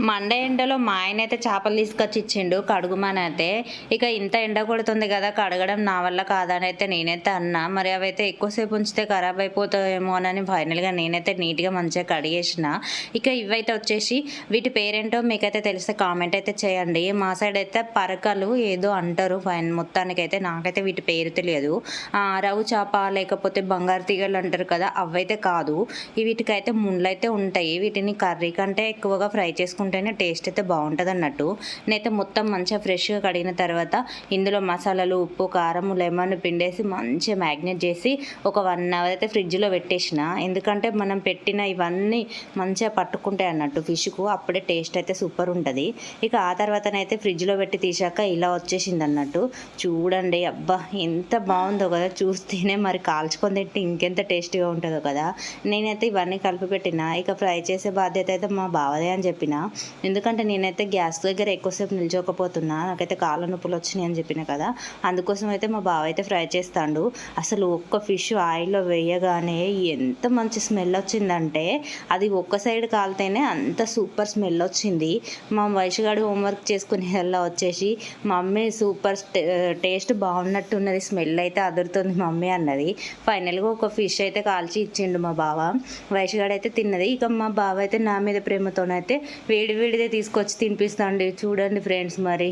Monday ఎండలో మా ఆయన అయితే చేపలు తీసుకొచ్చి ఇచ్చిండు కడుగుమనైతే. ఇక ఇంత ఎండ కొడుతుంది కదా, కడగడం నా వల్ల కాదని అయితే నేనైతే అన్నా. మరి అవైతే ఎక్కువసేపు ఉంచితే ఖరాబ్ అయిపోతాయేమో అని ఫైనల్గా నేనైతే నీట్గా మంచిగా కడిగేసిన. ఇక ఇవైతే వచ్చేసి వీటి పేరేంటో మీకైతే తెలిస్తే కామెంట్ అయితే చేయండి. మా సైడ్ అయితే పరకలు ఏదో అంటారు మొత్తానికైతే, నాకైతే వీటి పేరు తెలియదు. రవ్వు చేప లేకపోతే బంగారు తీగలు అంటారు కదా, అవైతే కాదు. వీటికైతే ముళ్ళైతే ఉంటాయి. వీటిని కర్రీ కంటే ఎక్కువగా ఫ్రై చేసుకుంటేనే టేస్ట్ అయితే బాగుంటుంది అన్నట్టు. నేనైతే మొత్తం మంచిగా ఫ్రెష్గా కడిగిన తర్వాత ఇందులో మసాలాలు, ఉప్పు, కారం, లెమన్ పిండేసి మంచిగా మ్యాగ్నేట్ చేసి ఒక 1 అవర్ అయితే ఫ్రిడ్జ్లో పెట్టేసిన. ఎందుకంటే మనం పెట్టిన ఇవన్నీ మంచిగా పట్టుకుంటాయి అన్నట్టు ఫిష్కు, అప్పుడే టేస్ట్ అయితే సూపర్ ఉంటుంది. ఇక ఆ తర్వాతనైతే ఫ్రిడ్జ్లో పెట్టి తీసాక ఇలా వచ్చేసింది అన్నట్టు. చూడండి, అబ్బా ఎంత బాగుందో కదా, చూస్తేనే మరి కాల్చుకొని తింటే ఇంకెంత టేస్టీగా ఉంటుందో కదా. నేనైతే ఇవన్నీ కలిపి పెట్టిన. ఇక ఫ్రై చేసే బాధ్యత అయితే మా బావదే అని చెప్పిన. ఎందుకంటే నేనైతే గ్యాస్ దగ్గర ఎక్కువసేపు నిల్చోకపోతున్నా, నాకైతే కాళ్ళ నొప్పులు వచ్చినాయి అని చెప్పిన కదా, అందుకోసం అయితే మా బావ అయితే ఫ్రై చేస్తాడు. అసలు ఒక్క ఫిష్ ఆయిల్లో వేయగానే ఎంత మంచి స్మెల్ వచ్చిందంటే, అది ఒక్క సైడ్ కాలితేనే అంత సూపర్ స్మెల్ వచ్చింది. మా వయసుగాడు హోంవర్క్ చేసుకునేలా వచ్చేసి, మమ్మీ సూపర్ టేస్ట్ బాగున్నట్టున్నది, స్మెల్ అయితే అదురుతుంది మమ్మీ అన్నది. ఫైనల్గా ఒక ఫిష్ అయితే కాల్చి ఇచ్చిండు మా బావ. వయసుగాడు అయితే తిన్నది. ఇక మా బావ అయితే నా మీద ప్రేమతోనైతే వేడి వేడిదే తీసుకొచ్చి తినిపిస్తాండి. చూడండి ఫ్రెండ్స్ మరి.